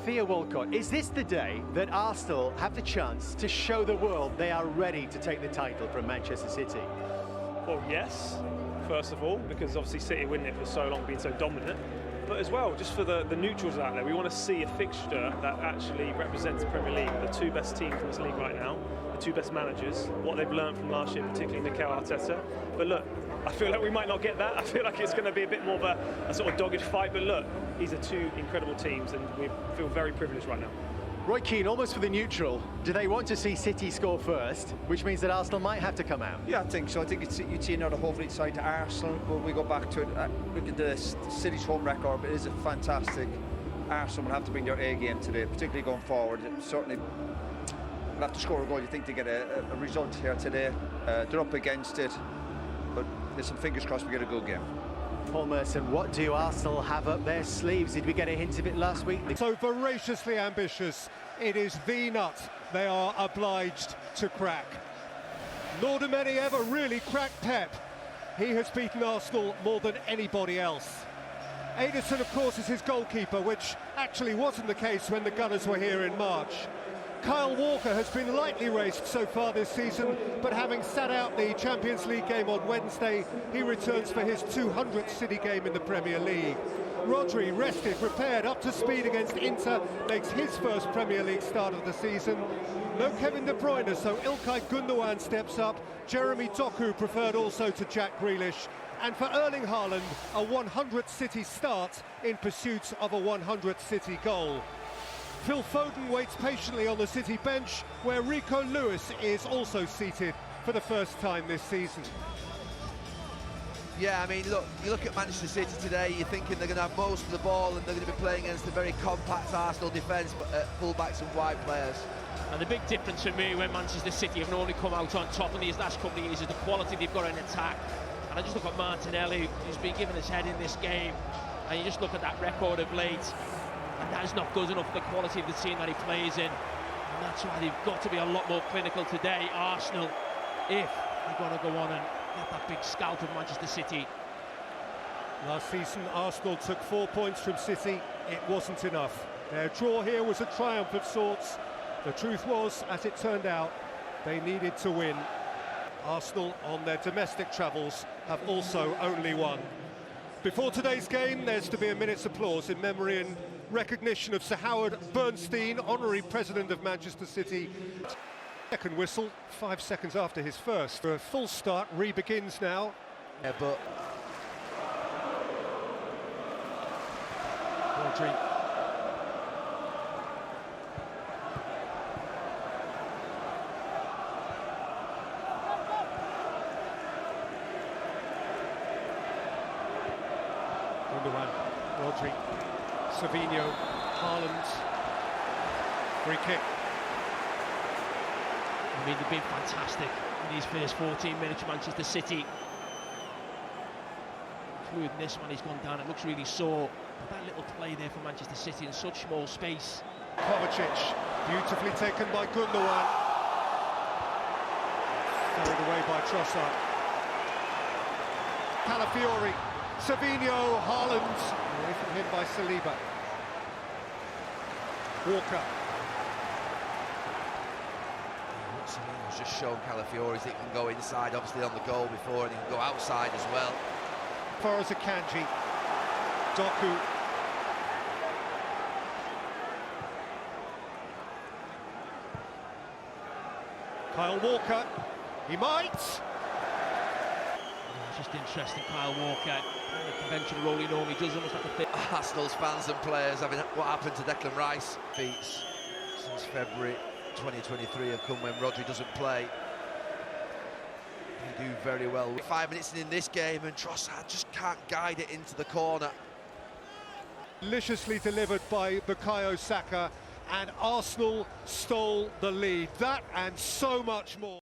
Theo Walcott, is this the day that Arsenal have the chance to show the world they are ready to take the title from Manchester City? Well, yes, first of all, because obviously City winning it for so long, being so dominant. But as well, just for the neutrals out there, we want to see a fixture that actually represents the Premier League, the two best teams in this league right now, the two best managers, what they've learned from last year, particularly Mikel Arteta. But look, I feel like we might not get that. I feel like it's going to be a bit more of a sort of dogged fight. But look, these are two incredible teams, and we feel very privileged right now. Roy Keane, almost for the neutral, do they want to see City score first, which means that Arsenal might have to come out? Yeah, I think so. I think you'd see another home side to Arsenal, but we go back to it. Look at the City's home record, but it is a fantastic. Arsenal will have to bring their A game today, particularly going forward. Certainly, they'll have to score a goal. You think they get a result here today. They're up against it, but listen, fingers crossed we get a good game. Paul Merson, what do Arsenal have up their sleeves? Did we get a hint of it last week? So voraciously ambitious, it is the nut they are obliged to crack. Nor do many ever really crack Pep. He has beaten Arsenal more than anybody else. Ederson, of course, is his goalkeeper, which actually wasn't the case when the Gunners were here in March. Kyle Walker has been lightly raced so far this season, but having sat out the Champions League game on Wednesday, he returns for his 200th City game in the Premier League. Rodri, rested, prepared, up to speed against Inter, makes his first Premier League start of the season. No Kevin De Bruyne, so Ilkay Gundogan steps up. Jeremy Doku preferred also to Jack Grealish. And for Erling Haaland, a 100th City start in pursuit of a 100th City goal. Phil Foden waits patiently on the City bench, where Rico Lewis is also seated for the first time this season. Yeah, I mean, look, you look at Manchester City today, you're thinking they're going to have most of the ball and they're going to be playing against a very compact Arsenal defence, full-backs and wide players. And the big difference for me when Manchester City have normally come out on top in these last couple of years is the quality they've got in attack. And I just look at Martinelli, who's been given his head in this game, and you just look at that record of late. And that is not good enough for the quality of the team that he plays in. And that's why they've got to be a lot more clinical today, Arsenal, if they're going to go on and get that big scalp of Manchester City. Last season, Arsenal took 4 points from City. It wasn't enough. Their draw here was a triumph of sorts. The truth was, as it turned out, they needed to win. Arsenal, on their domestic travels, have also only won. Before today's game, there's to be a minute's applause in memory and recognition of Sir Howard Bernstein, honorary president of Manchester City. Second whistle, 5 seconds after his first. For a full start, re-begins now. Yeah, but Rodri. Gundogan, Rodri, Savinho, Haaland, free kick. I mean, they've been fantastic in these first 14 minutes of Manchester City. Fluid in this one, he's gone down, it looks really sore. But that little play there for Manchester City in such small space. Kovacic, beautifully taken by Gundogan. Carried away by Trossard. Calafiori, Savinho, Haaland, away from him by Saliba. Walker. Savinho's just shown Calafiori that he can go inside, obviously on the goal before, and he can go outside as well. As far as Akanji, Doku. Kyle Walker, he might! It's just interesting, Kyle Walker, the conventional role he normally does, almost like a fit. Arsenal's fans and players having what happened to Declan Rice beats since February 2023 have come when Rodri doesn't play. They do very well. 5 minutes in this game and Trossard just can't guide it into the corner. Deliciously delivered by Bukayo Saka, and Arsenal stole the lead. That and so much more.